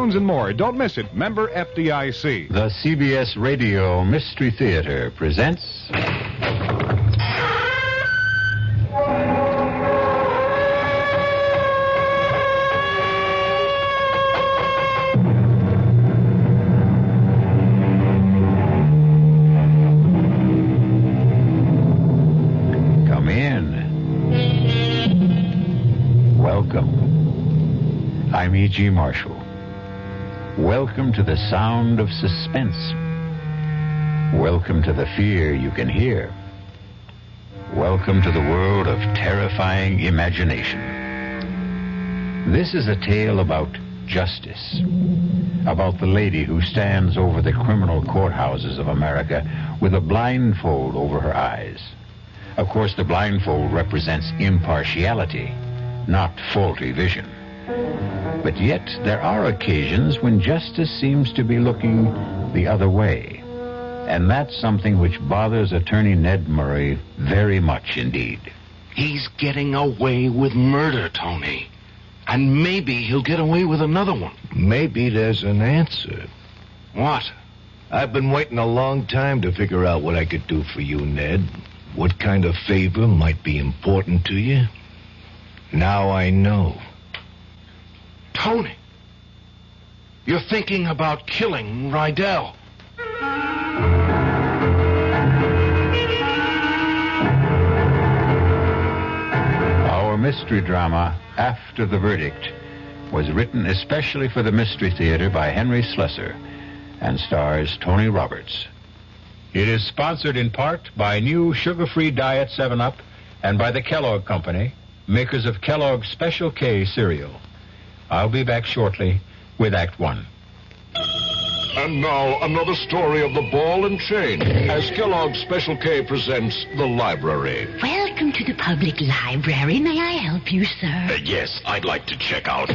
cartoons, and more. Don't miss it. Member FDIC. The CBS Radio Mystery Theater presents... Come in. Welcome. I'm E.G. Marshall. Welcome to the sound of suspense. Welcome to the fear you can hear. Welcome to the world of terrifying imagination. This is a tale about justice, about the lady who stands over the criminal courthouses of America with a blindfold over her eyes. Of course, the blindfold represents impartiality, not faulty vision. But yet, there are occasions when justice seems to be looking the other way. And that's something which bothers Attorney Ned Murray very much indeed. He's getting away with murder, Tony. And maybe he'll get away with another one. Maybe there's an answer. What? I've been waiting a long time to figure out what I could do for you, Ned. What kind of favor might be important to you? Now I know. Tony, you're thinking about killing Rydell. Our mystery drama, After the Verdict, was written especially for the Mystery Theater by Henry Slessor and stars Tony Roberts. It is sponsored in part by new sugar-free Diet 7-Up and by the Kellogg Company, makers of Kellogg's Special K cereal. I'll be back shortly with Act One. And now, another story of the ball and chain, as Kellogg's Special K presents The Library. Welcome to the public library. May I help you, sir? Yes, I'd like to check out...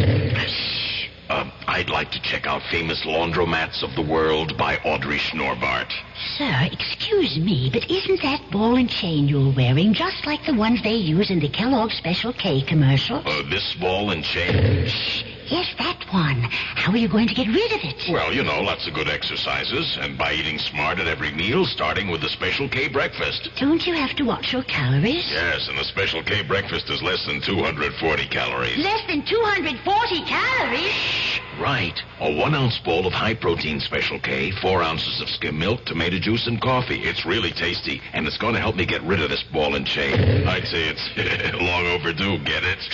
I'd like to check out Famous Laundromats of the World by Audrey Schnorbart. Sir, excuse me, but isn't that ball and chain you're wearing just like the ones they use in the Kellogg's Special K commercial? This ball and chain? Shh. Yes, that one. How are you going to get rid of it? Well, you know, lots of good exercises, and by eating smart at every meal, starting with the Special K breakfast. Don't you have to watch your calories? Yes, and the Special K breakfast is less than 240 calories. Less than 240 calories? Shh, right. A 1-ounce bowl of high-protein Special K, 4 ounces of skim milk, tomato juice, and coffee. It's really tasty, and it's going to help me get rid of this ball and chain. I'd say it's long overdue, get it?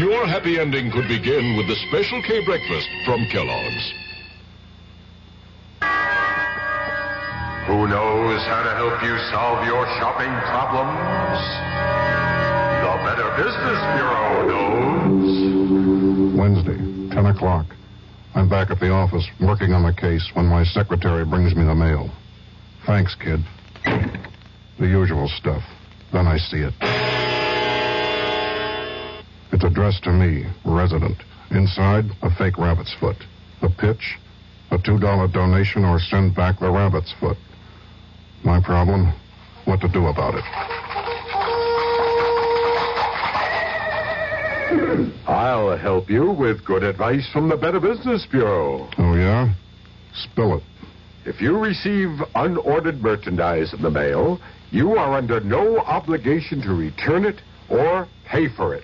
Your happy ending could begin with the Special K breakfast from Kellogg's. Who knows how to help you solve your shopping problems? The Better Business Bureau knows. Wednesday, 10 o'clock. I'm back at the office working on the case when my secretary brings me the mail. Thanks, kid. The usual stuff. Then I see it. It's addressed to me, resident. Inside, a fake rabbit's foot. The pitch, a $2 donation or send back the rabbit's foot. My problem, what to do about it. I'll help you with good advice from the Better Business Bureau. Oh, yeah? Spill it. If you receive unordered merchandise in the mail, you are under no obligation to return it or pay for it.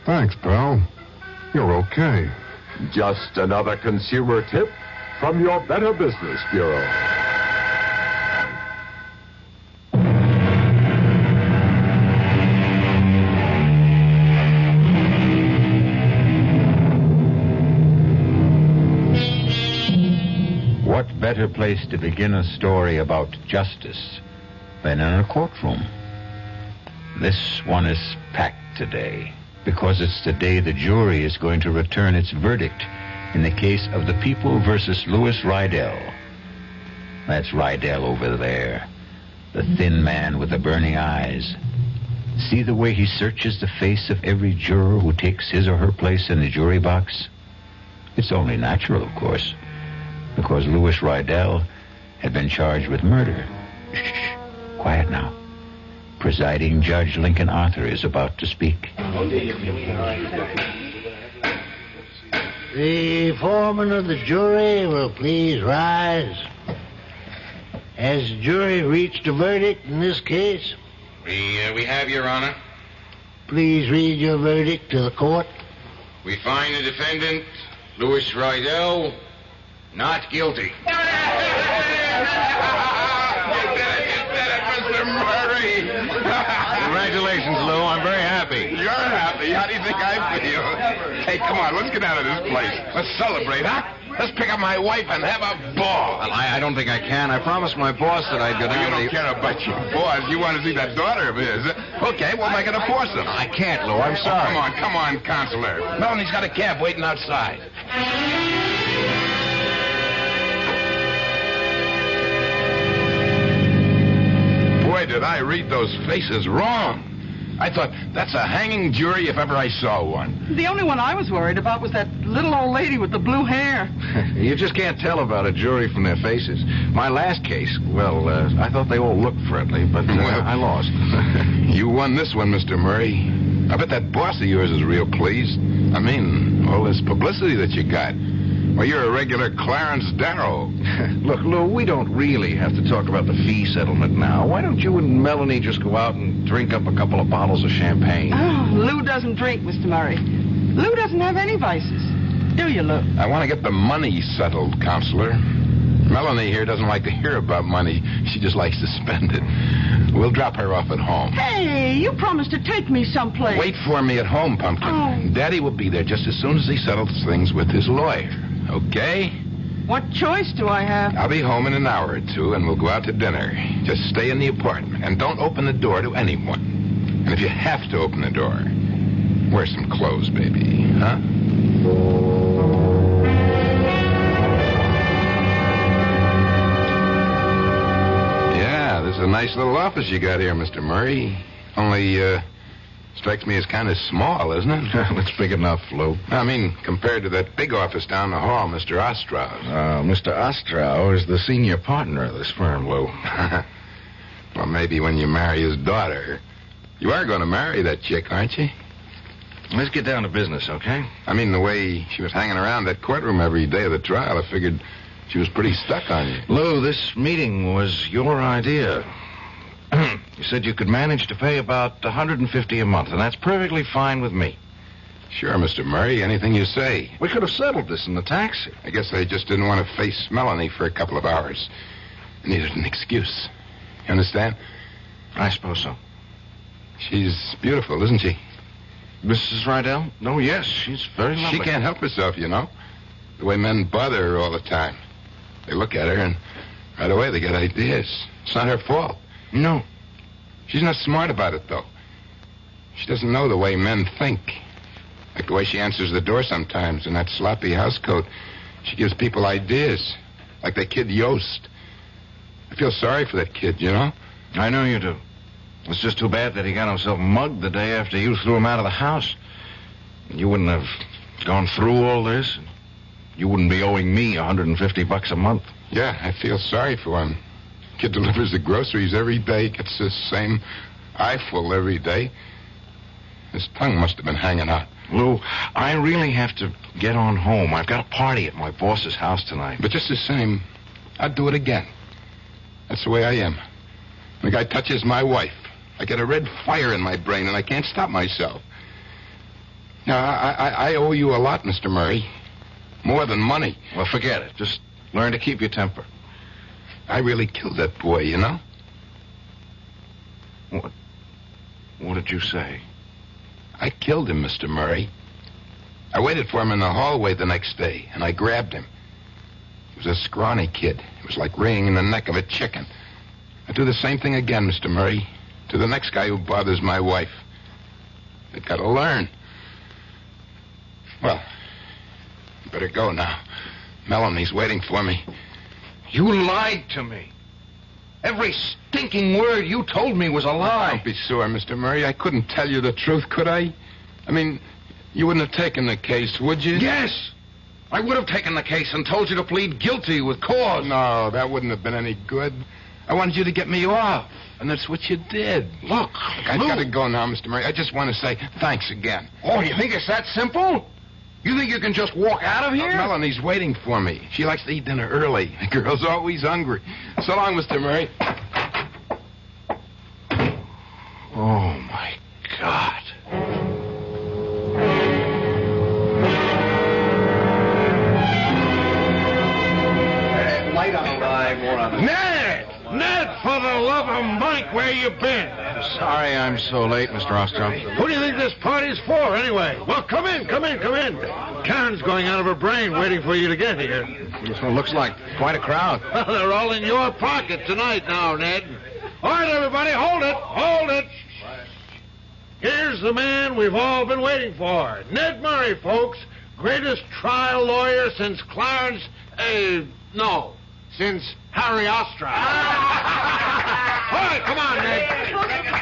Thanks, pal. You're okay. Just another consumer tip from your Better Business Bureau. What better place to begin a story about justice than in a courtroom? This one is packed today, because it's the day the jury is going to return its verdict in the case of the People versus Louis Rydell. That's Rydell over there, the thin man with the burning eyes. See the way he searches the face of every juror who takes his or her place in the jury box? It's only natural, of course, because Louis Rydell had been charged with murder. Shh, quiet now. Presiding Judge Lincoln Arthur is about to speak. The foreman of the jury will please rise. Has the jury reached a verdict in this case? We have, Your Honor. Please read your verdict to the court. We find the defendant, Louis Rydell, not guilty. Mr. Murray. Congratulations, Lou. I'm very happy. You're happy. How do you think I feel? Hey, come on. Let's get out of this place. Let's celebrate, huh? Let's pick up my wife and have a ball. Well, I don't think I can. I promised my boss that I'd go down You don't care about your boss. You want to see that daughter of his. Okay, we'll make it a foursome. I can't, Lou. I'm sorry. Oh, come on, counselor. Melanie's got a cab waiting outside. Boy, did I read those faces wrong. I thought, that's a hanging jury if ever I saw one. The only one I was worried about was that little old lady with the blue hair. You just can't tell about a jury from their faces. My last case, well, I thought they all looked friendly, but I lost. You won this one, Mr. Murray. I bet that boss of yours is real pleased. I mean, all this publicity that you got. Well, you're a regular Clarence Darrow. Look, Lou, we don't really have to talk about the fee settlement now. Why don't you and Melanie just go out and drink up a couple of bottles of champagne? Oh, Lou doesn't drink, Mr. Murray. Lou doesn't have any vices. Do you, Lou? I want to get the money settled, counselor. Melanie here doesn't like to hear about money. She just likes to spend it. We'll drop her off at home. Hey, you promised to take me someplace. Wait for me at home, Pumpkin. Oh. Daddy will be there just as soon as he settles things with his lawyer. Okay? What choice do I have? I'll be home in an hour or two, and we'll go out to dinner. Just stay in the apartment, and don't open the door to anyone. And if you have to open the door, wear some clothes, baby. Huh? Yeah, this is a nice little office you got here, Mr. Murray. Only, strikes me as kind of small, isn't it? It's big enough, Lou. I mean, compared to that big office down the hall, Mr. Ostraw's. Mr. Ostrow is the senior partner of this firm, Lou. Well, maybe when you marry his daughter. You are going to marry that chick, aren't you? Let's get down to business, okay? I mean, the way she was hanging around that courtroom every day of the trial, I figured she was pretty stuck on you. Lou, this meeting was your idea. You said you could manage to pay about $150 a month, and that's perfectly fine with me. Sure, Mr. Murray, anything you say. We could have settled this in the taxi. I guess I just didn't want to face Melanie for a couple of hours. I needed an excuse. You understand? I suppose so. She's beautiful, isn't she? Mrs. Rydell? No, yes, she's very lovely. She can't help herself, you know. The way men bother her all the time. They look at her, and right away they get ideas. It's not her fault. No. She's not smart about it, though. She doesn't know the way men think. Like the way she answers the door sometimes in that sloppy housecoat. She gives people ideas. Like that kid Yost. I feel sorry for that kid, you know? I know you do. It's just too bad that he got himself mugged the day after you threw him out of the house. You wouldn't have gone through all this. You wouldn't be owing me $150 a month. Yeah, I feel sorry for him. Kid delivers the groceries every day, gets the same eyeful every day. His tongue must have been hanging out. Lou, I really have to get on home. I've got a party at my boss's house tonight. But just the same, I'd do it again. That's the way I am. When a guy touches my wife, I get a red fire in my brain, and I can't stop myself. Now, I owe you a lot, Mr. Murray. More than money. Well, forget it. Just learn to keep your temper. I really killed that boy, you know? What did you say? I killed him, Mr. Murray. I waited for him in the hallway the next day, and I grabbed him. He was a scrawny kid. It was like wringing in the neck of a chicken. I'd do the same thing again, Mr. Murray, to the next guy who bothers my wife. They've got to learn. Well, I better go now. Melanie's waiting for me. You lied to me. Every stinking word you told me was a lie. Don't be sore, Mr. Murray. I couldn't tell you the truth, could I? I mean, you wouldn't have taken the case, would you? Yes! I would have taken the case and told you to plead guilty with cause. No, that wouldn't have been any good. I wanted you to get me off, and that's what you did. Look, I've got to go now, Mr. Murray. I just want to say thanks again. Oh, you think it's that simple? You think you can just walk out of here? Melanie's waiting for me. She likes to eat dinner early. The girl's always hungry. So long, Mr. Murray. Oh, my God. Light on the ride, more on the... Ned! Ned, for the love of Mike, where you been? Sorry I'm so late, Mr. Ostrom. Who do you think this party's for, anyway? Well, come in. Karen's going out of her brain waiting for you to get here. This one looks like quite a crowd. Well, they're all in your pocket tonight now, Ned. All right, everybody, hold it. Here's the man we've all been waiting for. Ned Murray, folks. Greatest trial lawyer since Clarence... since Harry Ostra. All right, come on, Ned.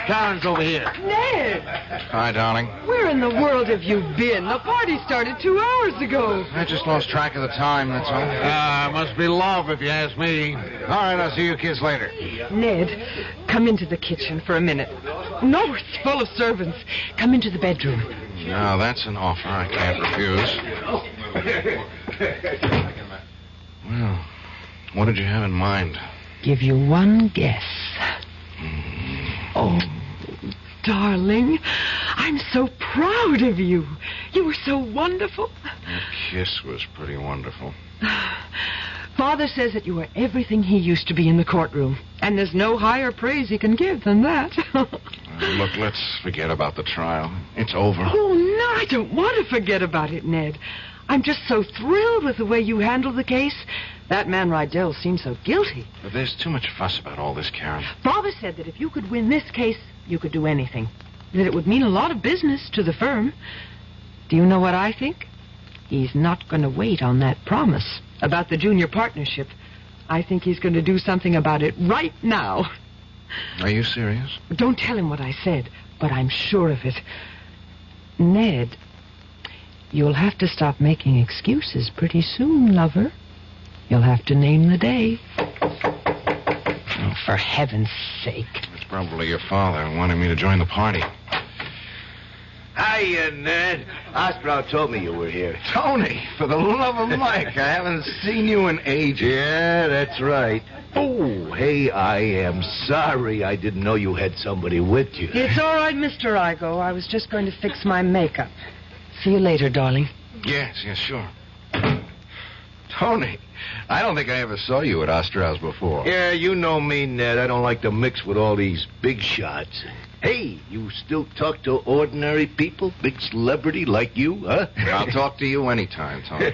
Karen's over here. Ned! Hi, darling. Where in the world have you been? The party started 2 hours ago. I just lost track of the time, that's all. Must be love, if you ask me. All right, I'll see you kids later. Ned, come into the kitchen for a minute. No, it's full of servants. Come into the bedroom. Now, that's an offer I can't refuse. Well, what did you have in mind? Give you one guess. Oh, darling, I'm so proud of you. You were so wonderful. That kiss was pretty wonderful. Father says that you are everything he used to be in the courtroom, and there's no higher praise he can give than that. Look, let's forget about the trial. It's over. Oh, no, I don't want to forget about it, Ned. I'm just so thrilled with the way you handled the case. That man Rydell seems so guilty. But there's too much fuss about all this, Karen. Father said that if you could win this case, you could do anything. That it would mean a lot of business to the firm. Do you know what I think? He's not going to wait on that promise about the junior partnership. I think he's going to do something about it right now. Are you serious? Don't tell him what I said, but I'm sure of it. Ned, you'll have to stop making excuses pretty soon, lover. You'll have to name the day. Oh, for heaven's sake. It's probably your father wanting me to join the party. Hiya, Ned. Ostrow told me you were here. Tony, for the love of Mike, I haven't seen you in ages. Yeah, that's right. Oh, hey, I am sorry I didn't know you had somebody with you. It's all right, Mr. Igo. I was just going to fix my makeup. See you later, darling. Yes, sure. Tony, I don't think I ever saw you at Ostrow's before. Yeah, you know me, Ned. I don't like to mix with all these big shots. Hey, you still talk to ordinary people? Big celebrity like you, huh? I'll talk to you anytime, Tony.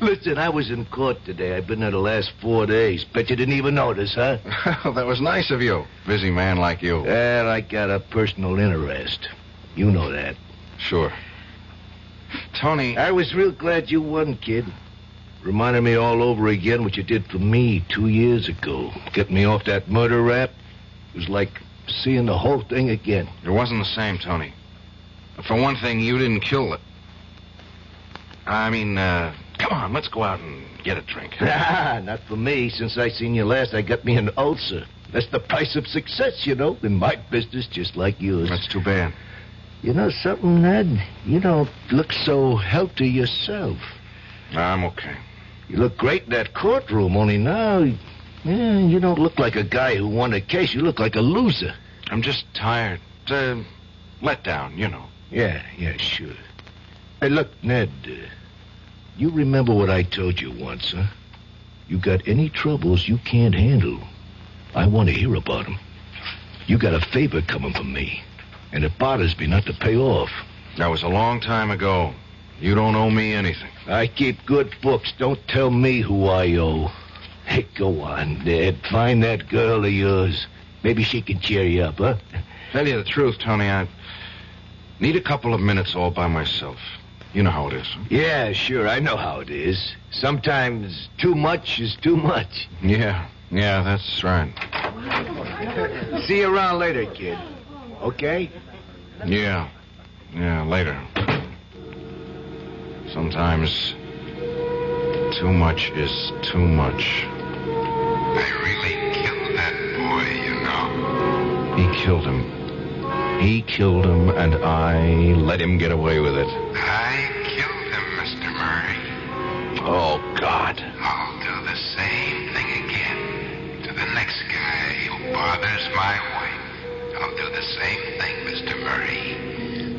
Listen, I was in court today. I've been there the last 4 days. Bet you didn't even notice, huh? Well, that was nice of you. Busy man like you. Well, I got a personal interest. You know that. Sure. Tony... I was real glad you won, kid. Reminded me all over again what you did for me 2 years ago. Get me off that murder rap. It was like seeing the whole thing again. It wasn't the same, Tony. For one thing, you didn't kill it. I mean, come on, let's go out and get a drink. Not for me. Since I seen you last, I got me an ulcer. That's the price of success, you know, in my business, just like yours. That's too bad. You know something, Ned? You don't look so healthy yourself. I'm okay. You look great in that courtroom, only now... Yeah, you don't look like a guy who won a case. You look like a loser. I'm just tired. Let down, you know. Yeah, sure. Hey, look, Ned, you remember what I told you once, huh? You got any troubles you can't handle, I want to hear about them. You got a favor coming from me, and it bothers me not to pay off. That was a long time ago. You don't owe me anything. I keep good books. Don't tell me who I owe. Hey, go on, Ned. Find that girl of yours. Maybe she can cheer you up, huh? Tell you the truth, Tony, I need a couple of minutes all by myself. You know how it is. Huh? Yeah, sure. I know how it is. Sometimes too much is too much. Yeah, that's right. See you around later, kid. Okay? Yeah, later. Sometimes too much is too much. I really killed that boy, you know. He killed him. He killed him, and I let him get away with it. I killed him, Mr. God. I'll do the same thing again to the next guy who bothers my wife. I'll do the same thing, Mr. Murray.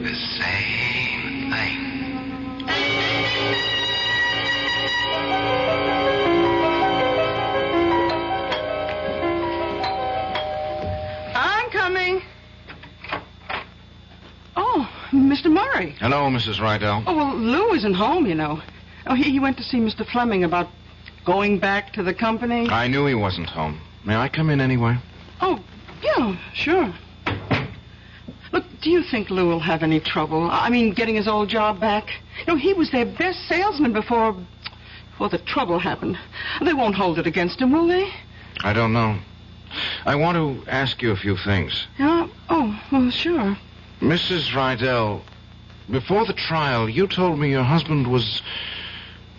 The same thing. I'm coming. Oh, Mr. Murray. Hello, Mrs. Rydell. Oh, well, Lou isn't home, you know. Oh, he went to see Mr. Fleming about going back to the company. I knew he wasn't home. May I come in anyway? Oh, yeah, sure. Look, do you think Lou will have any trouble? I mean, getting his old job back? You know, he was their best salesman before the trouble happened. They won't hold it against him, will they? I don't know. I want to ask you a few things. Yeah? Oh, well, sure. Mrs. Rydell, before the trial, you told me your husband was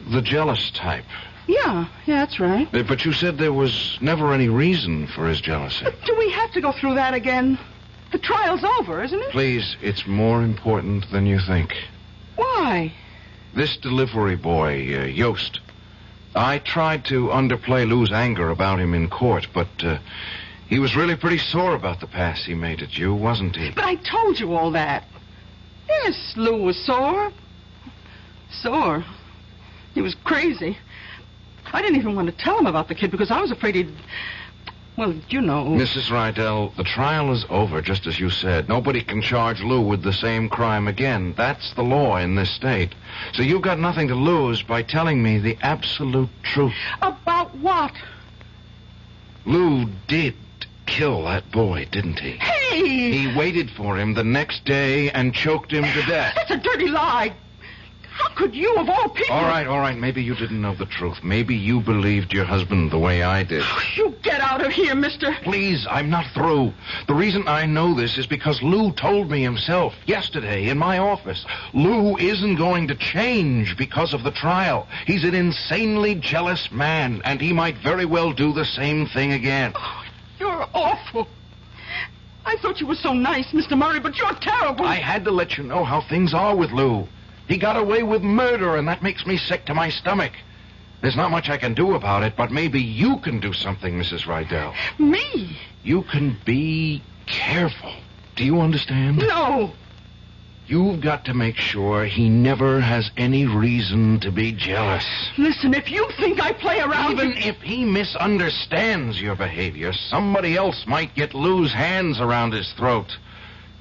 the jealous type. Yeah, that's right. But you said there was never any reason for his jealousy. But do we have to go through that again? The trial's over, isn't it? Please, it's more important than you think. Why? This delivery boy, Yost. I tried to underplay Lou's anger about him in court, but he was really pretty sore about the pass he made at you, wasn't he? But I told you all that. Yes, Lou was sore. Sore. He was crazy. I didn't even want to tell him about the kid because I was afraid he'd... Well, you know... Mrs. Rydell, the trial is over, just as you said. Nobody can charge Lou with the same crime again. That's the law in this state. So you've got nothing to lose by telling me the absolute truth. About what? Lou did kill that boy, didn't he? Hey! He waited for him the next day and choked him to death. That's a dirty lie. How could you, of all people... All right. Maybe you didn't know the truth. Maybe you believed your husband the way I did. You get out of here, mister. Please, I'm not through. The reason I know this is because Lou told me himself yesterday in my office. Lou isn't going to change because of the trial. He's an insanely jealous man, and he might very well do the same thing again. Oh, you're awful. I thought you were so nice, Mr. Murray, but you're terrible. I had to let you know how things are with Lou. He got away with murder, and that makes me sick to my stomach. There's not much I can do about it, but maybe you can do something, Mrs. Rydell. Me? You can be careful. Do you understand? No. You've got to make sure he never has any reason to be jealous. Listen, if you think I play around... Even if he misunderstands your behavior, somebody else might get Lou's hands around his throat.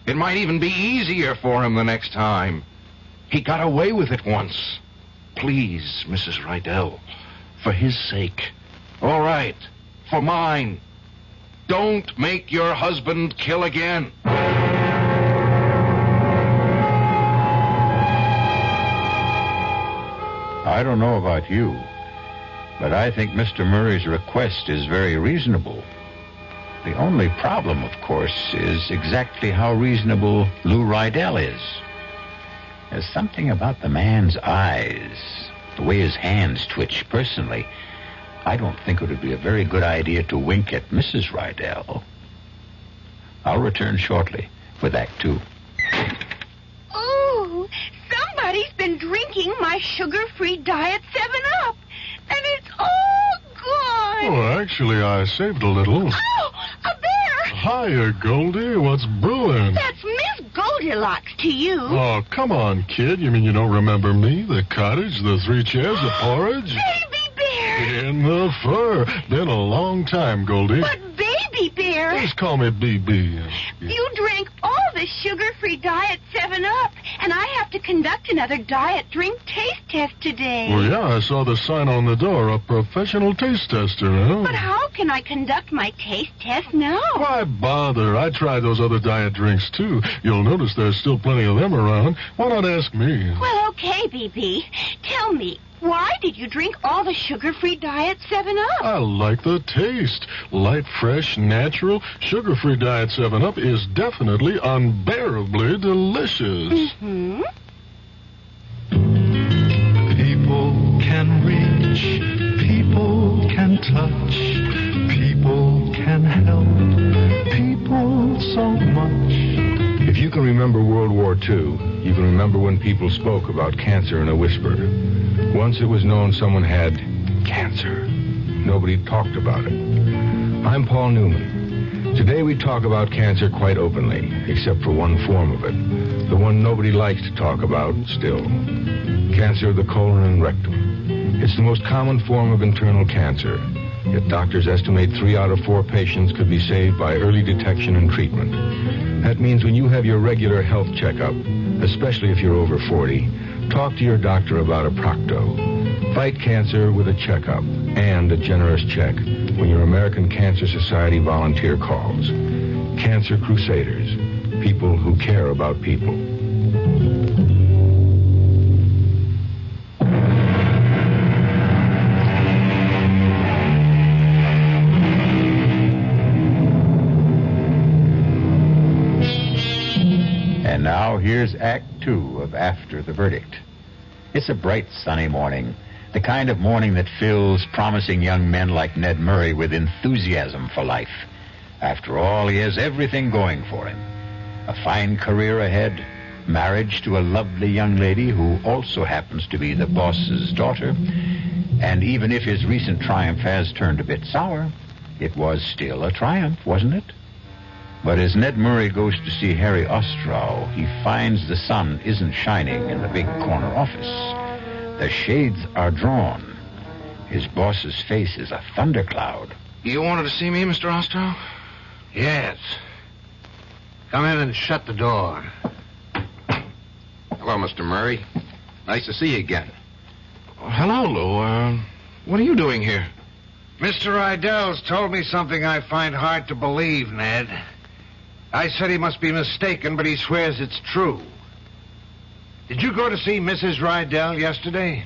It might even be easier for him the next time. He got away with it once. Please, Mrs. Rydell, for his sake. All right, for mine. Don't make your husband kill again. I don't know about you, but I think Mr. Murray's request is very reasonable. The only problem, of course, is exactly how reasonable Lou Rydell is. There's something about the man's eyes, the way his hands twitch. Personally, I don't think it would be a very good idea to wink at Mrs. Rydell. I'll return shortly with Act 2. Oh, somebody's been drinking my sugar-free diet 7-Up, and it's all gone. Oh, actually, I saved a little. Oh, a bear! Hiya, Goldie. What's brewing? That's Miss Goldilocks to you. Oh, come on, kid. You mean you don't remember me? The cottage, the 3 chairs, the porridge? Baby bear! In the fur. Been a long time, Goldie. But Baby Bear... Just call me BB. You drank all the sugar-free diet 7-Up, and I have to conduct another diet drink taste test today. Well, yeah, I saw the sign on the door, a professional taste tester, huh? But how can I conduct my taste test now? Why bother? I tried those other diet drinks, too. You'll notice there's still plenty of them around. Why not ask me? Well, okay, BB. Tell me, why did you drink all the sugar-free diet 7-Up? I like the taste. Light, fresh, natural. Sugar-free diet 7-Up is definitely unbearably delicious. Mm-hmm. People can reach, people can touch, people can help, people so much. If you can remember World War II, you can remember when people spoke about cancer in a whisper. Once it was known someone had cancer. Nobody talked about it. I'm Paul Newman. Today we talk about cancer quite openly, except for one form of it, the one nobody likes to talk about still. Cancer of the colon and rectum. It's the most common form of internal cancer, yet doctors estimate 3 out of 4 patients could be saved by early detection and treatment. That means when you have your regular health checkup, especially if you're over 40, talk to your doctor about a procto. Fight cancer with a checkup and a generous check when your American Cancer Society volunteer calls. Cancer Crusaders, people who care about people. And now here's Act 2 of After the Verdict. It's a bright, sunny morning. The kind of morning that fills promising young men like Ned Murray with enthusiasm for life. After all, he has everything going for him. A fine career ahead, marriage to a lovely young lady who also happens to be the boss's daughter. And even if his recent triumph has turned a bit sour, it was still a triumph, wasn't it? But as Ned Murray goes to see Harry Ostrow, he finds the sun isn't shining in the big corner office. The shades are drawn. His boss's face is a thundercloud. You wanted to see me, Mr. Ostrow? Yes. Come in and shut the door. Hello, Mr. Murray. Nice to see you again. Hello, Lou. What are you doing here? Mr. Rydell's told me something I find hard to believe, Ned. I said he must be mistaken, but he swears it's true. Did you go to see Mrs. Rydell yesterday?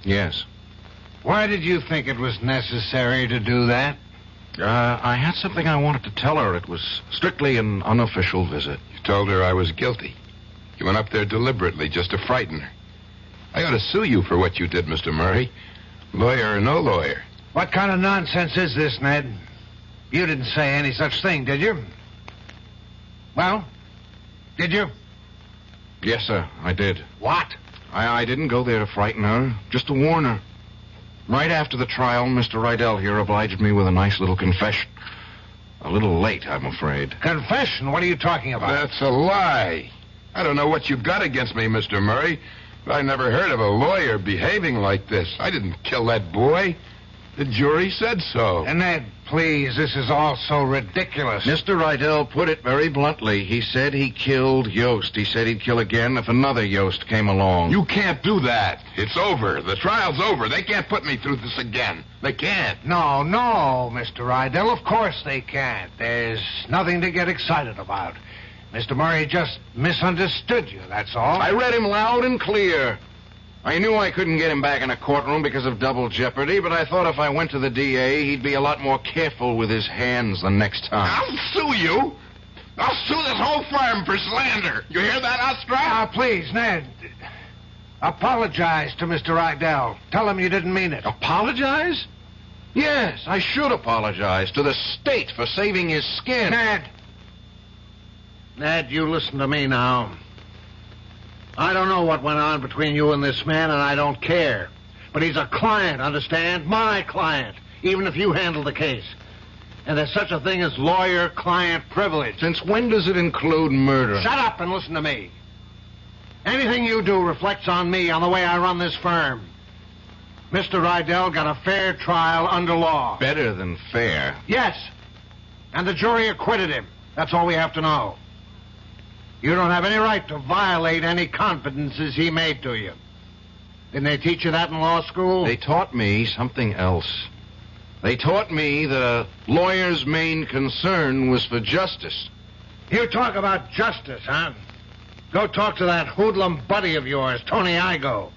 Yes. Why did you think it was necessary to do that? I had something I wanted to tell her. It was strictly an unofficial visit. You told her I was guilty. You went up there deliberately just to frighten her. I ought to sue you for what you did, Mr. Murray. Lawyer or no lawyer. What kind of nonsense is this, Ned? You didn't say any such thing, did you? Well, did you? Yes, sir, I did. What? I didn't go there to frighten her, just to warn her. Right after the trial, Mr. Rydell here obliged me with a nice little confession. A little late, I'm afraid. Confession? What are you talking about? That's a lie. I don't know what you've got against me, Mr. Murray, but I never heard of a lawyer behaving like this. I didn't kill that boy. The jury said so. And Ned, please, this is all so ridiculous. Mr. Rydell put it very bluntly. He said he killed Yost. He said he'd kill again if another Yost came along. You can't do that. It's over. The trial's over. They can't put me through this again. They can't. No, Mr. Rydell, of course they can't. There's nothing to get excited about. Mr. Murray just misunderstood you, that's all. I read him loud and clear. I knew I couldn't get him back in a courtroom because of double jeopardy, but I thought if I went to the DA, he'd be a lot more careful with his hands the next time. I'll sue you. I'll sue this whole firm for slander. You hear that, Ostrow? Now, please, Ned. Apologize to Mr. Rydell. Tell him you didn't mean it. Apologize? Yes, I should apologize to the state for saving his skin. Ned, you listen to me now. I don't know what went on between you and this man, and I don't care. But he's a client, understand? My client, even if you handle the case. And there's such a thing as lawyer-client privilege. Since when does it include murder? Shut up and listen to me. Anything you do reflects on me, on the way I run this firm. Mr. Rydell got a fair trial under law. Better than fair. Yes. And the jury acquitted him. That's all we have to know. You don't have any right to violate any confidences he made to you. Didn't they teach you that in law school? They taught me something else. They taught me that a lawyer's main concern was for justice. You talk about justice, huh? Go talk to that hoodlum buddy of yours, Tony Igo.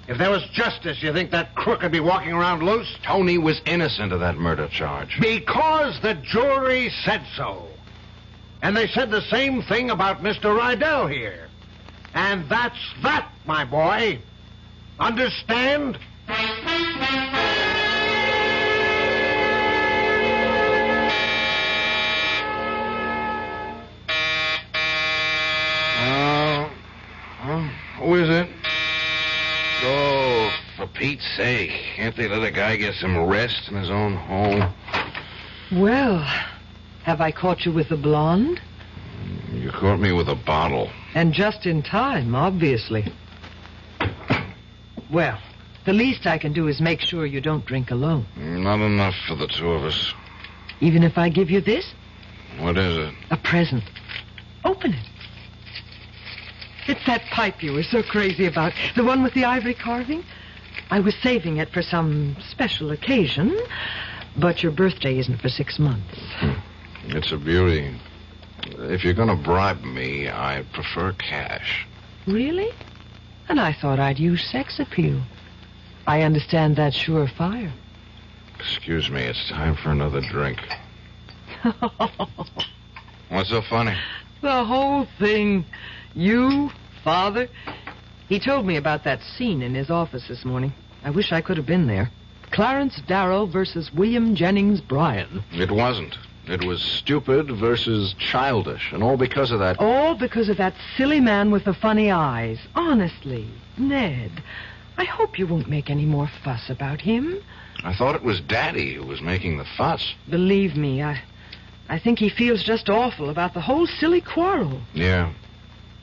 If there was justice, you think that crook would be walking around loose? Tony was innocent of that murder charge. Because the jury said so. And they said the same thing about Mr. Rydell here. And that's that, my boy. Understand? Pete's sake, can't they let a guy get some rest in his own home? Well, have I caught you with the blonde? You caught me with a bottle. And just in time, obviously. Well, the least I can do is make sure you don't drink alone. Not enough for the two of us. Even if I give you this? What is it? A present. Open it. It's that pipe you were so crazy about. The one with the ivory carving. I was saving it for some special occasion, but your birthday isn't for 6 months. It's a beauty. If you're going to bribe me, I prefer cash. Really? And I thought I'd use sex appeal. I understand that's surefire. Excuse me, it's time for another drink. What's so funny? The whole thing. You, Father. He told me about that scene in his office this morning. I wish I could have been there. Clarence Darrow versus William Jennings Bryan. It wasn't. It was stupid versus childish, and all because of that... All because of that silly man with the funny eyes. Honestly, Ned, I hope you won't make any more fuss about him. I thought it was Daddy who was making the fuss. Believe me, I think he feels just awful about the whole silly quarrel. Yeah,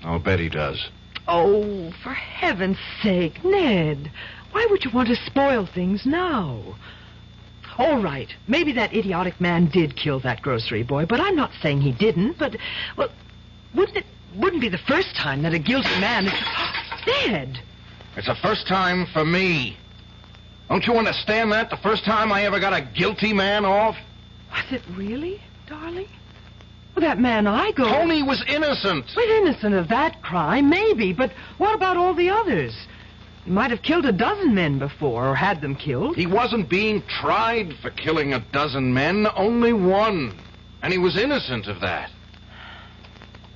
I'll bet he does. Oh, for heaven's sake, Ned, why would you want to spoil things now? All right, maybe that idiotic man did kill that grocery boy, but I'm not saying he didn't. But, well, wouldn't be the first time that a guilty man is... Ned! It's the first time for me. Don't you understand that? The first time I ever got a guilty man off? Was it really, darling? Well, that man Igo... Tony was innocent. Well, innocent of that crime, maybe, but what about all the others? He might have killed a dozen men before, or had them killed. He wasn't being tried for killing a dozen men, only one. And he was innocent of that.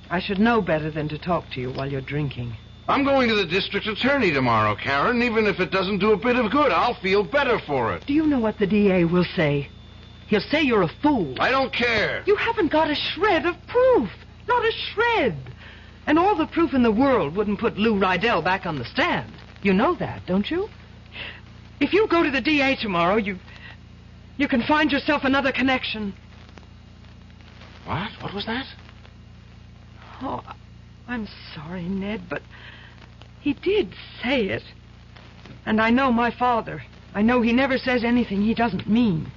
I should know better than to talk to you while you're drinking. I'm going to the district attorney tomorrow, Karen. Even if it doesn't do a bit of good, I'll feel better for it. Do you know what the DA will say? He'll say you're a fool. I don't care. You haven't got a shred of proof. Not a shred. And all the proof in the world wouldn't put Lou Rydell back on the stand. You know that, don't you? If you go to the DA tomorrow, you can find yourself another connection. What? What was that? Oh, I'm sorry, Ned, but he did say it. And I know my father. I know he never says anything he doesn't mean.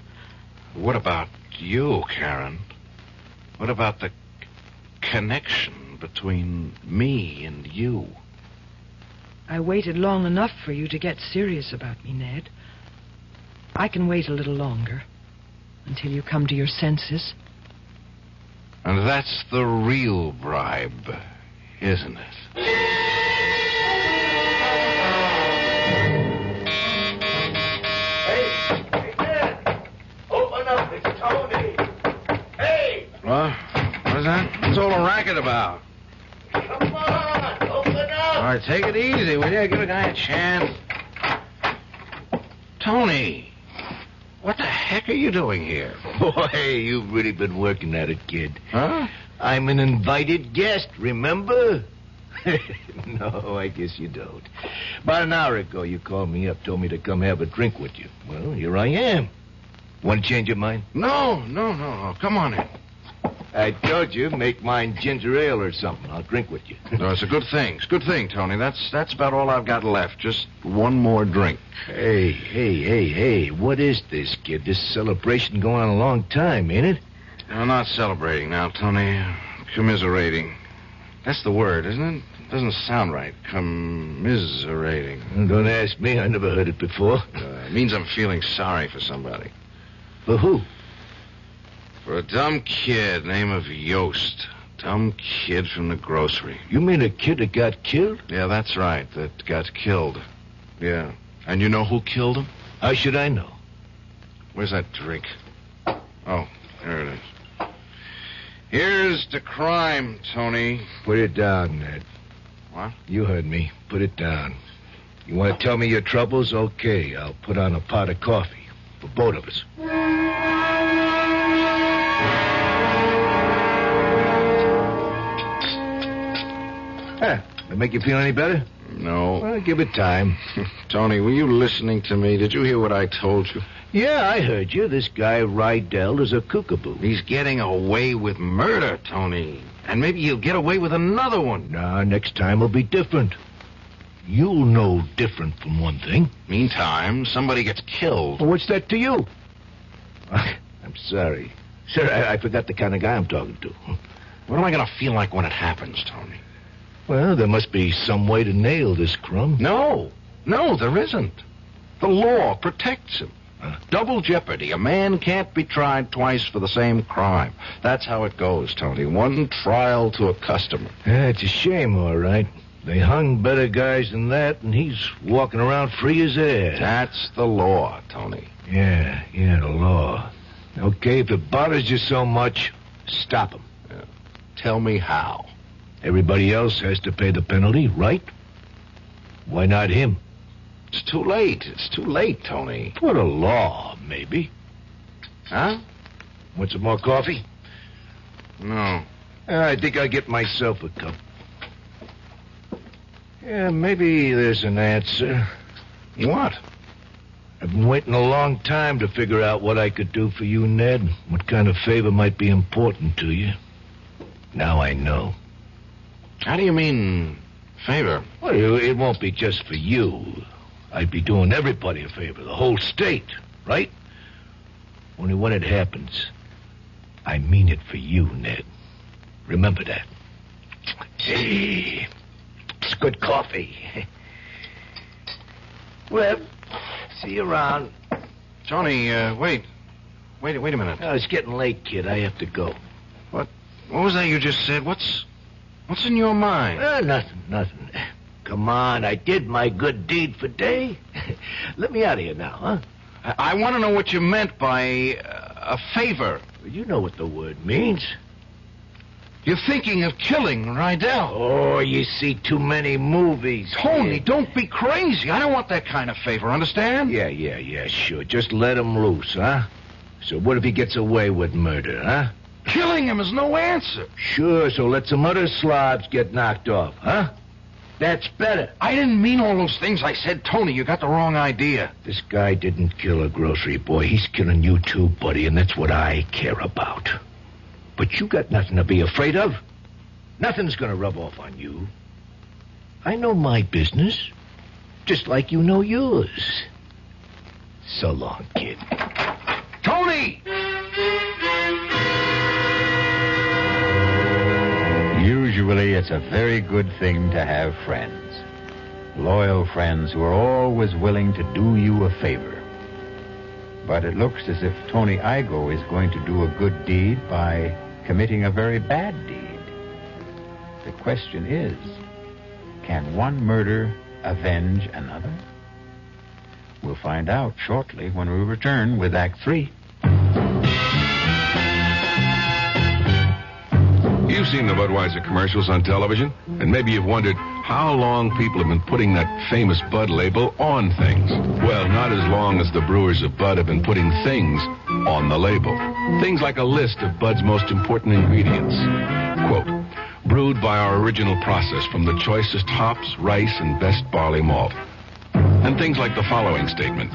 What about you, Karen? What about the connection between me and you? I waited long enough for you to get serious about me, Ned. I can wait a little longer until you come to your senses. And that's the real bribe, isn't it? Hey, Ned! Open up, it's Tony! Hey! What? What is that? What's all the racket about? Come on, open up! All right, take it easy, will you? Give a guy a chance. Tony, what the heck are you doing here? Boy, you've really been working at it, kid. Huh? I'm an invited guest, remember? No, I guess you don't. About an hour ago, you called me up, told me to come have a drink with you. Well, here I am. Want to change your mind? No. Come on in. I told you, make mine ginger ale or something. I'll drink with you. No, it's a good thing. It's a good thing, Tony. That's about all I've got left. Just one more drink. Hey. What is this, kid? This celebration going on a long time, ain't it? I'm not celebrating now, Tony. Commiserating. That's the word, isn't it? It doesn't sound right. Commiserating. Well, don't ask me. I never heard it before. It means I'm feeling sorry for somebody. For who? For a dumb kid named of Yost. Dumb kid from the grocery. You mean a kid that got killed? Yeah, that's right. That got killed. Yeah. And you know who killed him? How should I know? Where's that drink? Oh, there it is. Here's the crime, Tony. Put it down, Ned. What? You heard me. Put it down. You want to tell me your troubles? Okay, I'll put on a pot of coffee for both of us. That make you feel any better? No. Well, give it time. Tony, were you listening to me? Did you hear what I told you? Yeah, I heard you. This guy, Rydell, is a kookaboo. He's getting away with murder, Tony. And maybe he'll get away with another one. Nah, next time will be different. You'll know different from one thing. Meantime, somebody gets killed. Well, what's that to you? I'm sorry. Sir, I forgot the kind of guy I'm talking to. What am I going to feel like when it happens, Tony? Well, there must be some way to nail this crumb. No, there isn't. The law protects him. Double jeopardy. A man can't be tried twice for the same crime. That's how it goes, Tony. One trial to a customer. Yeah, it's a shame, all right. They hung better guys than that, and he's walking around free as air. That's the law, Tony. Yeah, the law. Okay, if it bothers you so much, stop him. Tell me how. Everybody else has to pay the penalty, right? Why not him? It's too late. It's too late, Tony. For the law, maybe. Huh? Want some more coffee? No. I think I'll get myself a cup. Yeah, maybe there's an answer. What? I've been waiting a long time to figure out what I could do for you, Ned. What kind of favor might be important to you. Now I know. How do you mean, favor? Well, it won't be just for you. I'd be doing everybody a favor, the whole state, right? Only when it happens, I mean it for you, Ned. Remember that. Hey, it's good coffee. Well, see you around. Tony, wait. Wait a minute. Oh, it's getting late, kid. I have to go. What was that you just said? What's in your mind? Nothing. Come on, I did my good deed for day. Let me out of here now, huh? I want to know what you meant by a favor. You know what the word means. You're thinking of killing Rydell. Oh, you see too many movies. Tony, don't be crazy. I don't want that kind of favor, understand? Yeah, sure. Just let him loose, huh? So what if he gets away with murder, huh? Killing him is no answer. Sure, so let some other slobs get knocked off, huh? That's better. I didn't mean all those things I said, Tony. You got the wrong idea. This guy didn't kill a grocery boy. He's killing you too, buddy, and that's what I care about. But you got nothing to be afraid of. Nothing's gonna rub off on you. I know my business, just like you know yours. So long, kid. Tony! Usually it's a very good thing to have friends. Loyal friends who are always willing to do you a favor. But it looks as if Tony Igoe is going to do a good deed by committing a very bad deed. The question is, can one murder avenge another? We'll find out shortly when we return with Act 3. You've seen the Budweiser commercials on television, and maybe you've wondered how long people have been putting that famous Bud label on things. Well, not as long as the brewers of Bud have been putting things on the label. Things like a list of Bud's most important ingredients. Quote, brewed by our original process from the choicest hops, rice, and best barley malt. And things like the following statement.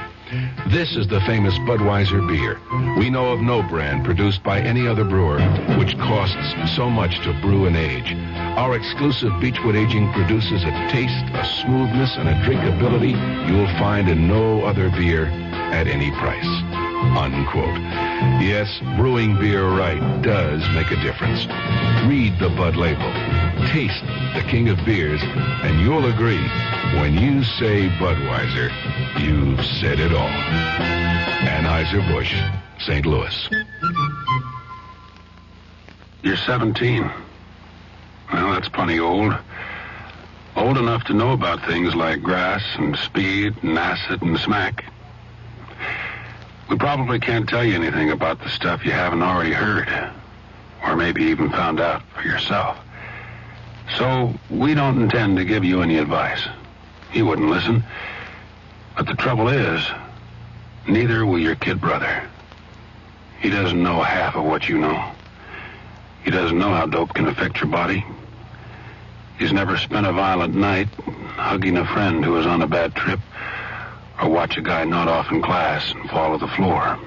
This is the famous Budweiser beer. We know of no brand produced by any other brewer which costs so much to brew and age. Our exclusive Beechwood aging produces a taste, a smoothness, and a drinkability you will find in no other beer at any price. Unquote. Yes, brewing beer right does make a difference. Read the Bud label. Taste the king of beers, and you'll agree, when you say Budweiser, you've said it all. Anheuser-Busch, St. Louis. You're 17. Well, that's plenty old. Old enough to know about things like grass and speed and acid and smack. We probably can't tell you anything about the stuff you haven't already heard, or maybe even found out for yourself. So we don't intend to give you any advice. You wouldn't listen. But the trouble is, neither will your kid brother. He doesn't know half of what you know. He doesn't know how dope can affect your body. He's never spent a violent night hugging a friend who was on a bad trip or watch a guy nod off in class and fall to the floor.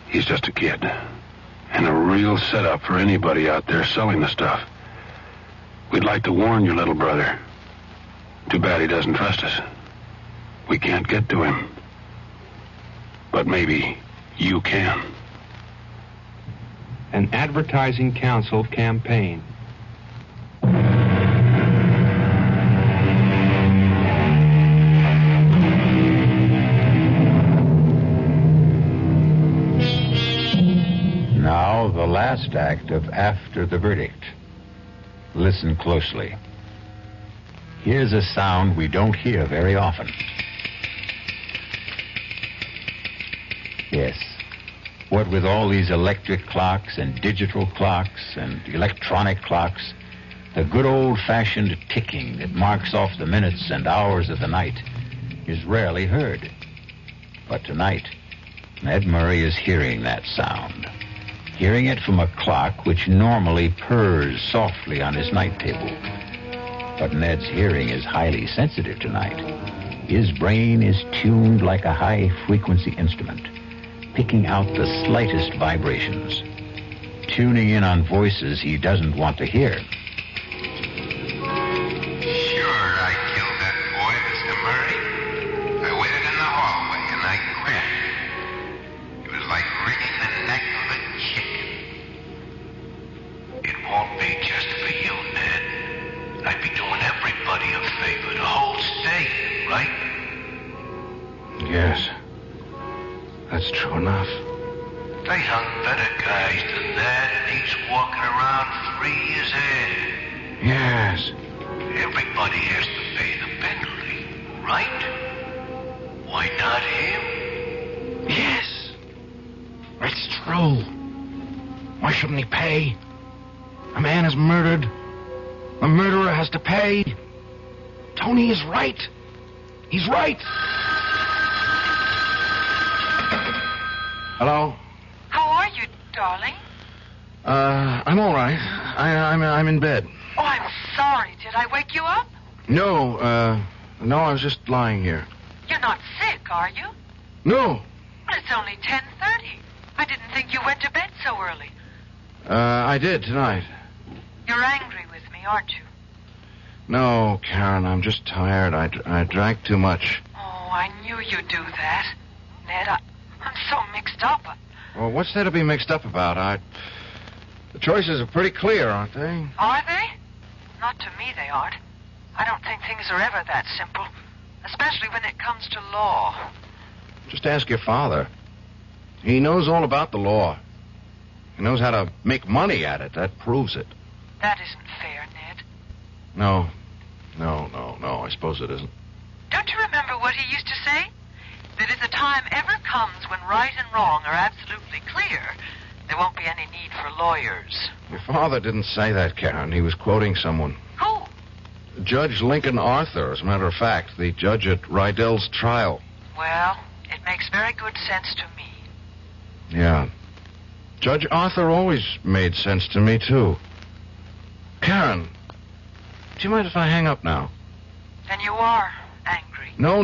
He's just a kid and a real setup for anybody out there selling the stuff. We'd like to warn your little brother. Too bad he doesn't trust us. We can't get to him. But maybe you can. An advertising counsel campaign. Now, the last act of After the Verdict. Listen closely. Here's a sound we don't hear very often. Yes. What with all these electric clocks and digital clocks and electronic clocks, the good old-fashioned ticking that marks off the minutes and hours of the night is rarely heard. But tonight, Ned Murray is hearing that sound. Hearing it from a clock which normally purrs softly on his night table. But Ned's hearing is highly sensitive tonight. His brain is tuned like a high-frequency instrument, picking out the slightest vibrations, tuning in on voices he doesn't want to hear. Sure, I killed that boy, Mr. Murray. I waited in the hallway and I grinned. It was like wringing the neck of a chicken. It won't be just for you, Ned. I'd be doing everybody a favor, the whole state, right? Yes. That's true enough. They hung better guys than that, and he's walking around free as air. Yes. Everybody has to pay the penalty, right? Why not him? Yes. That's true. Why shouldn't he pay? A man is murdered. A murderer has to pay. Tony is right. He's right. Hello? How are you, darling? I'm all right. I'm in bed. Oh, I'm sorry. Did I wake you up? No, I was just lying here. You're not sick, are you? No. Well, it's only 10:30. I didn't think you went to bed so early. I did tonight. You're angry with me, aren't you? No, Karen, I'm just tired. I drank too much. Oh, I knew you'd do that. Ned, I'm so mixed up. Well, what's there to be mixed up about? The choices are pretty clear, aren't they? Are they? Not to me, they aren't. I don't think things are ever that simple, especially when it comes to law. Just ask your father. He knows all about the law. He knows how to make money at it. That proves it. That isn't fair, Ned. No, I suppose it isn't. Don't you remember what he used to say? That if the time ever comes when right and wrong are absolutely clear, there won't be any need for lawyers. Your father didn't say that, Karen. He was quoting someone. Who? Judge Lincoln Arthur, as a matter of fact, the judge at Rydell's trial. Well, it makes very good sense to me. Yeah. Judge Arthur always made sense to me, too. Karen, do you mind if I hang up now? Then you are angry. No.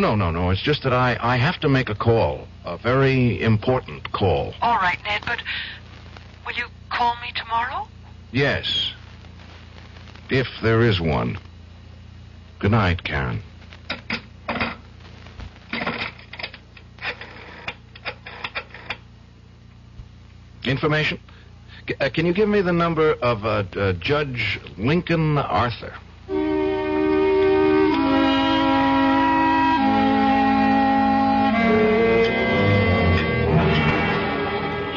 It's just that I have to make a call. A very important call. All right, Ned, but will you call me tomorrow? Yes. If there is one. Good night, Karen. Information? Can you give me the number of Judge Lincoln Arthur?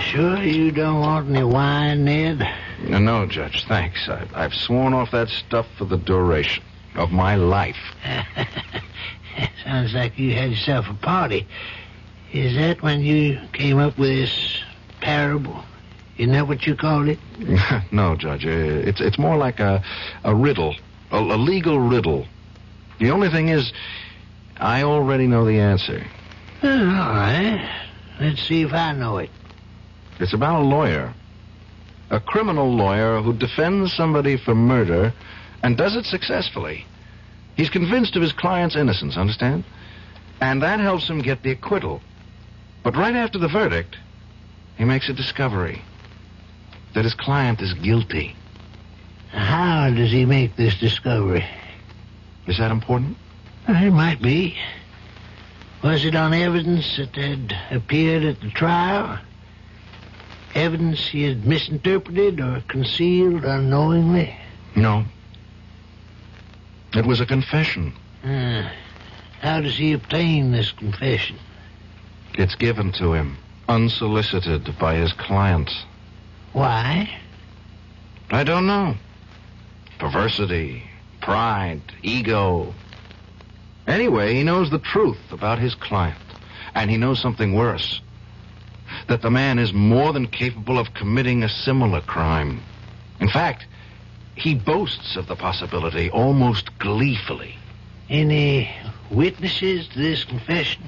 Sure you don't want any wine, Ned? No, Judge, thanks. I've sworn off that stuff for the duration of my life. Sounds like you had yourself a party. Is that when you came up with this parable? Isn't that what you called it? No, Judge. It's more like a riddle, a legal riddle. The only thing is, I already know the answer. All right. Let's see if I know it. It's about a lawyer. A criminal lawyer who defends somebody for murder and does it successfully. He's convinced of his client's innocence, understand? And that helps him get the acquittal. But right after the verdict, he makes a discovery that his client is guilty. How does he make this discovery? Is that important? It might be. Was it on evidence that had appeared at the trial? Evidence he had misinterpreted or concealed unknowingly? No. It was a confession. How does he obtain this confession? It's given to him, unsolicited by his client. Why? I don't know. Perversity, pride, ego. Anyway, he knows the truth about his client. And he knows something worse. That the man is more than capable of committing a similar crime. In fact, he boasts of the possibility almost gleefully. Any witnesses to this confession?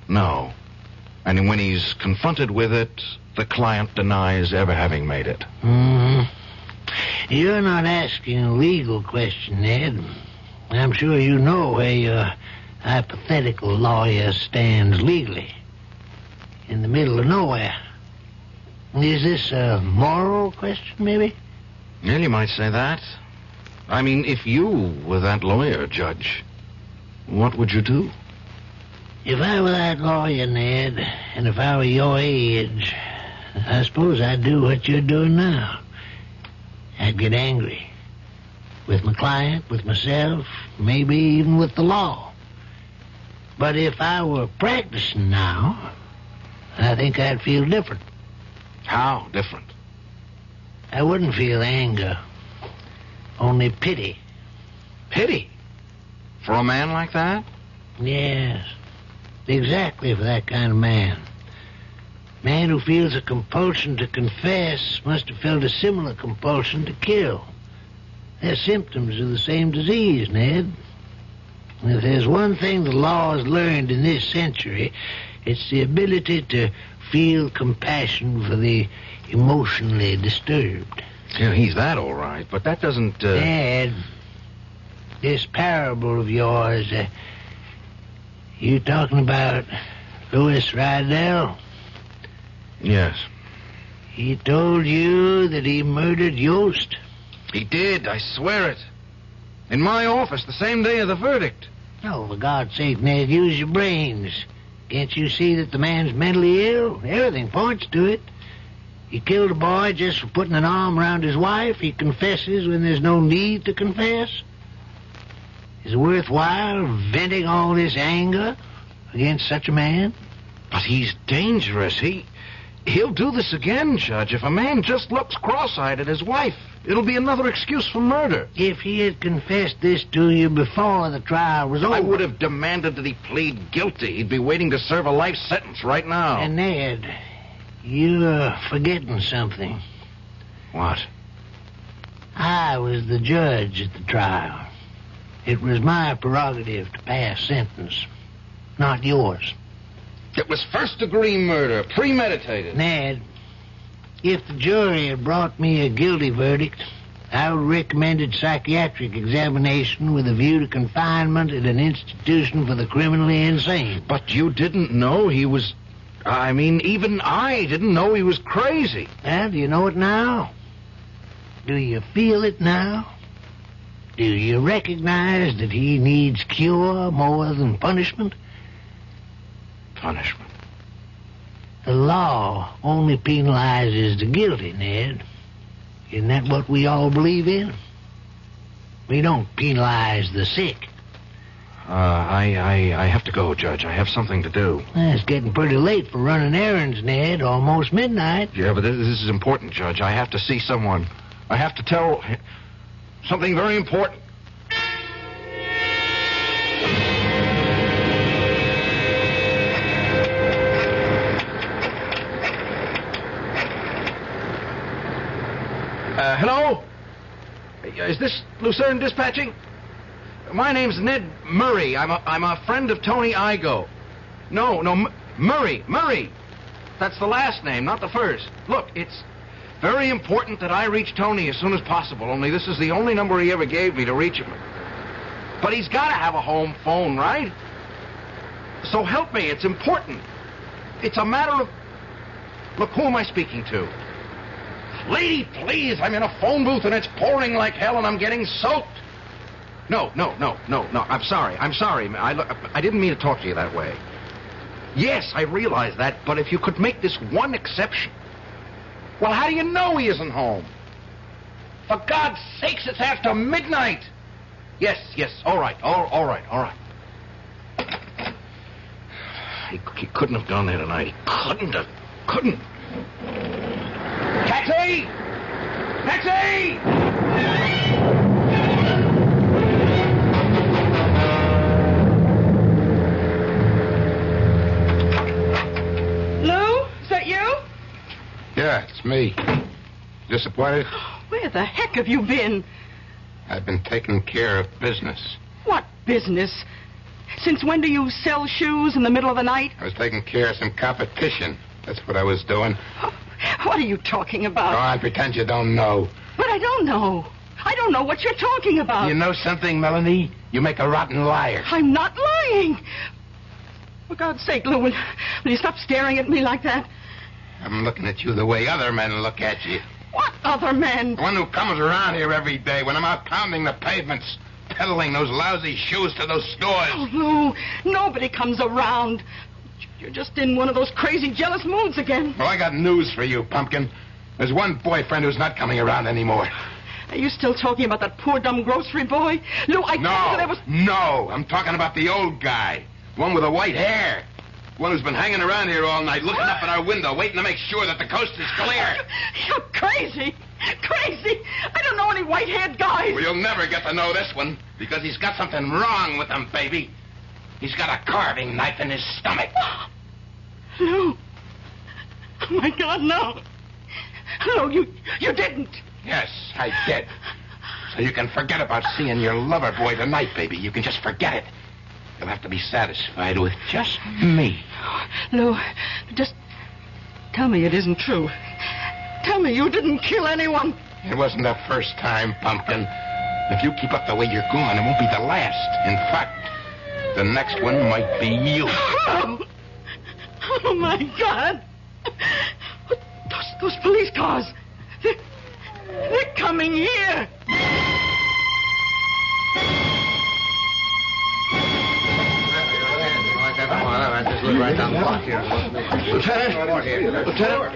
No. And when he's confronted with it, the client denies ever having made it. You're not asking a legal question, Ned. I'm sure you know where your hypothetical lawyer stands legally. In the middle of nowhere. Is this a moral question, maybe? Well, you might say that. I mean, if you were that lawyer, Judge, what would you do? If I were that lawyer, Ned, and if I were your age, I suppose I'd do what you're doing now. I'd get angry. With my client, with myself, maybe even with the law. But if I were practicing now, I think I'd feel different. How different? I wouldn't feel anger. Only pity. Pity? For a man like that? Yes. Exactly for that kind of man. Man who feels a compulsion to confess must have felt a similar compulsion to kill. They're symptoms of the same disease, Ned. And if there's one thing the law has learned in this century, it's the ability to feel compassion for the emotionally disturbed. Yeah, he's that all right, but that doesn't... Ned, this parable of yours, you talking about Louis Rydell? Yes. He told you that he murdered Yost? He did, I swear it. In my office, the same day of the verdict. Oh, for God's sake, Ned, use your brains. Can't you see that the man's mentally ill? Everything points to it. He killed a boy just for putting an arm around his wife. He confesses when there's no need to confess. Is it worthwhile venting all this anger against such a man? But he's dangerous. He'll do this again, Judge. If a man just looks cross-eyed at his wife, it'll be another excuse for murder. If he had confessed this to you before the trial was over... I would have demanded that he plead guilty. He'd be waiting to serve a life sentence right now. And Ned, you're forgetting something. What? I was the judge at the trial. It was my prerogative to pass sentence, not yours. It was first-degree murder, premeditated. Ned, if the jury had brought me a guilty verdict, I would have recommended psychiatric examination with a view to confinement at an institution for the criminally insane. But you didn't know he was... I mean, even I didn't know he was crazy. Well, do you know it now? Do you feel it now? Do you recognize that he needs cure more than punishment? Punishment? The law only penalizes the guilty, Ned. Isn't that what we all believe in? We don't penalize the sick. I have to go, Judge. I have something to do. It's getting pretty late for running errands, Ned. Almost midnight. Yeah, but this is important, Judge. I have to see someone. I have to tell something very important. Hello? Is this Lucerne Dispatching? My name's Ned Murray. I'm a friend of Tony Igoe. No, Murray. That's the last name, not the first. Look, Very important that I reach Tony as soon as possible, only this is the only number he ever gave me to reach him. But he's got to have a home phone, right? So help me, it's important. It's a matter of... Look, who am I speaking to? Lady, please, I'm in a phone booth and it's pouring like hell and I'm getting soaked. No, I'm sorry. I didn't mean to talk to you that way. Yes, I realize that, but if you could make this one exception... Well, how do you know he isn't home? For God's sakes, it's after midnight. Yes, all right. He couldn't have done that tonight. He couldn't. Taxi! Lou, is that you? Yeah, it's me. Disappointed? Where the heck have you been? I've been taking care of business. What business? Since when do you sell shoes in the middle of the night? I was taking care of some competition. That's what I was doing. What are you talking about? Go on, pretend you don't know. But I don't know. I don't know what you're talking about. You know something, Melanie? You make a rotten liar. I'm not lying. For God's sake, Lou, will you stop staring at me like that? I'm looking at you the way other men look at you. What other men? The one who comes around here every day when I'm out pounding the pavements, peddling those lousy shoes to those stores. Oh, Lou, nobody comes around. You're just in one of those crazy, jealous moods again. Well, I got news for you, Pumpkin. There's one boyfriend who's not coming around anymore. Are you still talking about that poor, dumb grocery boy? Lou, I told you there was... No, I'm talking about the old guy. One with the white hair. One who's been hanging around here all night, looking up at our window, waiting to make sure that the coast is clear. You're crazy. Crazy. I don't know any white-haired guys. Well, you'll never get to know this one, because he's got something wrong with him, baby. He's got a carving knife in his stomach. Lou. Oh, my God, no. Lou, you didn't. Yes, I did. So you can forget about seeing your lover boy tonight, baby. You can just forget it. You'll have to be satisfied with just me. Lou, just tell me it isn't true. Tell me you didn't kill anyone. It wasn't the first time, Pumpkin. If you keep up the way you're going, it won't be the last. In fact, the next one might be you. Oh my God. Those police cars. They're coming here.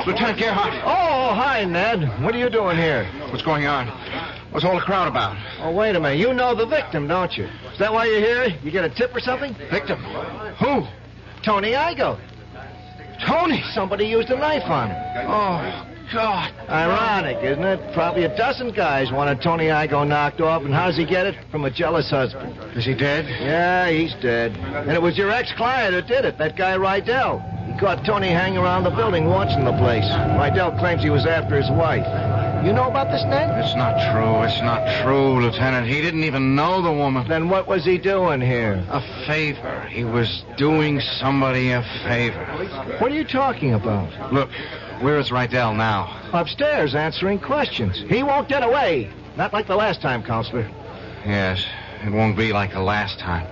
Lieutenant Gerhardt. Oh, hi, Ned. What are you doing here? What's going on? What's all the crowd about? Oh, wait a minute. You know the victim, don't you? Is that why you're here? You get a tip or something? Victim? Who? Tony Igo. Tony? Somebody used a knife on him. Oh, God. Ironic, isn't it? Probably a dozen guys wanted Tony Igo knocked off, and how does he get it? From a jealous husband. Is he dead? Yeah, he's dead. And it was your ex-client who did it, that guy Rydell. He caught Tony hanging around the building watching the place. Rydell claims he was after his wife. You know about this, Ned? It's not true, Lieutenant. He didn't even know the woman. Then what was he doing here? A favor. He was doing somebody a favor. What are you talking about? Look, where is Rydell now? Upstairs, answering questions. He won't get away. Not like the last time, Counselor. Yes, it won't be like the last time.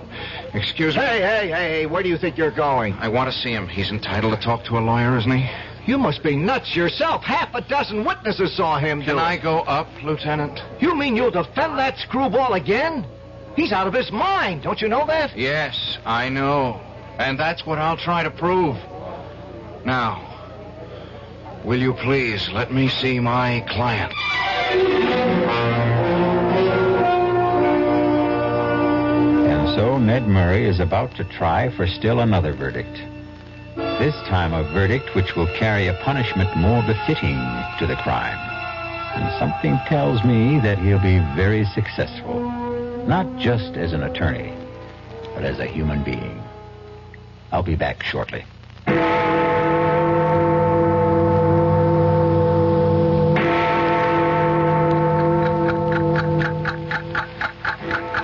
Excuse me. Hey, where do you think you're going? I want to see him. He's entitled to talk to a lawyer, isn't he? You must be nuts yourself. Half a dozen witnesses saw him do it. Can I go up, Lieutenant? You mean you'll defend that screwball again? He's out of his mind. Don't you know that? Yes, I know. And that's what I'll try to prove. Now, will you please let me see my client? And so Ned Murray is about to try for still another verdict. This time a verdict which will carry a punishment more befitting to the crime. And something tells me that he'll be very successful. Not just as an attorney, but as a human being. I'll be back shortly.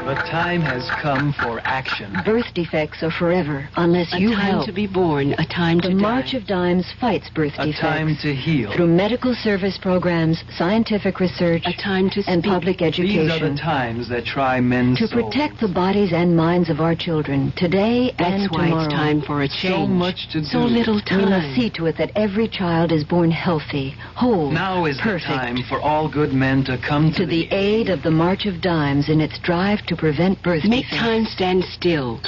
The time has come for action. Birth defects are forever unless you help. A time to be born, a time to die. The March of Dimes fights birth defects. A time to heal. Through medical service programs, scientific research, a time to and public education. These are the times that try men's to souls. protect the bodies and minds of our children today and That's why tomorrow. it's time for a change. So much to do. So little time. We must see to it that every child is born healthy, whole, Now is perfect. the time for all good men to come to the aid of the March of Dimes in its drive to prevent birth Make defects. time stand still.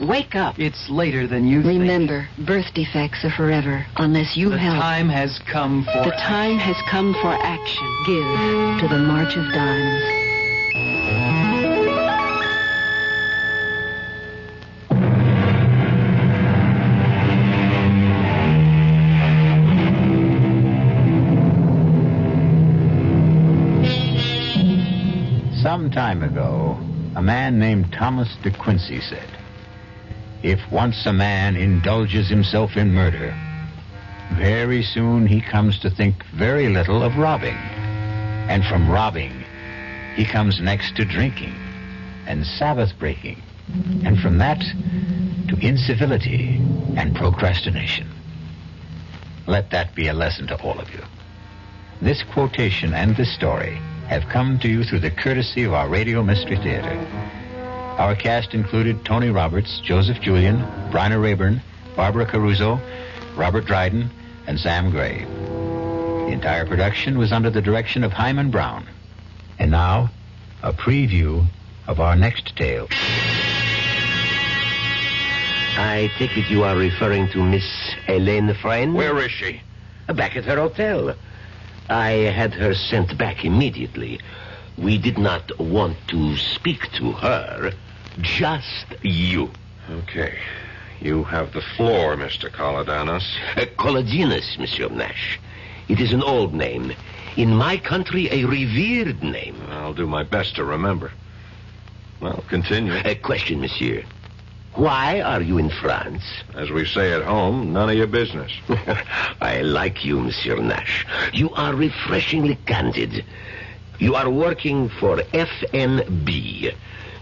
Wake up. It's later than you think. Remember, birth defects are forever unless you help. The time has come for The time has come for action. Give to the March of Dimes. Some time ago, a man named Thomas de Quincey said, "If once a man indulges himself in murder, very soon he comes to think very little of robbing. And from robbing, he comes next to drinking and Sabbath breaking, and from that to incivility and procrastination." Let that be a lesson to all of you. This quotation and this story have come to you through the courtesy of our Radio Mystery Theater. Our cast included Tony Roberts, Joseph Julian, Bryna Rayburn, Barbara Caruso, Robert Dryden, and Sam Gray. The entire production was under the direction of Himan Brown. And now, a preview of our next tale. I take it you are referring to Miss Helene Friend? Where is she? Back at her hotel. I had her sent back immediately. We did not want to speak to her, just you. Okay. You have the floor, Mr. Coladanos. Colladinus, Monsieur Nash. It is an old name. In my country, a revered name. I'll do my best to remember. Well, continue. A question, monsieur. Why are you in France? As we say at home, none of your business. I like you, Monsieur Nash. You are refreshingly candid. You are working for FNB.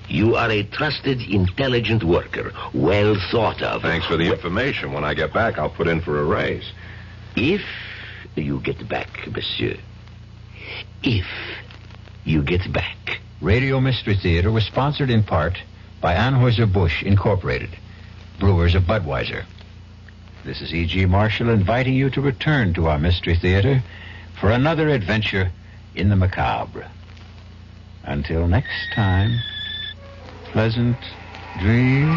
You are a trusted, intelligent worker, well thought of. Thanks for the information. When I get back, I'll put in for a raise. If you get back, monsieur. If you get back. Radio Mystery Theater was sponsored in part by Anheuser-Busch Incorporated, brewers of Budweiser. This is E.G. Marshall inviting you to return to our Mystery Theater for another adventure in the macabre. Until next time, pleasant dreams.